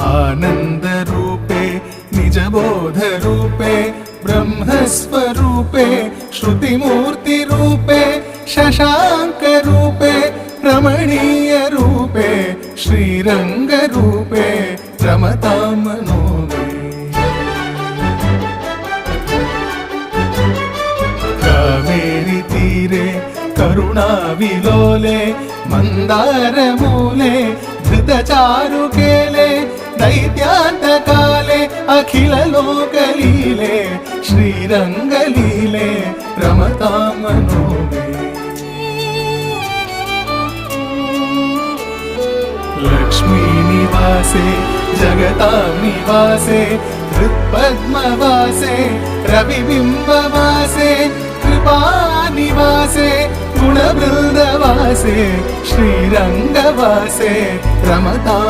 आनन्दरूपे निजबोधरूपे ब्रह्मस्वरूपे श्रुतिमूर्तिरूपे शशाङ्करूपे रमणीयरूपे श्रीरङ्गरूपे रमतां मनो मे। कावेरी तीरे करुणाविलोले मन्दारमूले धृतचारुकेले दैत्यान्तकाले अखिललोकलीले श्रीरङ्गलीले रमतां मनो मे। लक्ष्मीनिवासे जगतां निवासे हृत्पद्मवासे रविबिम्बवासे कृपानिवासे गुणवृन्दवासे श्रीरङ्गवासे रमतां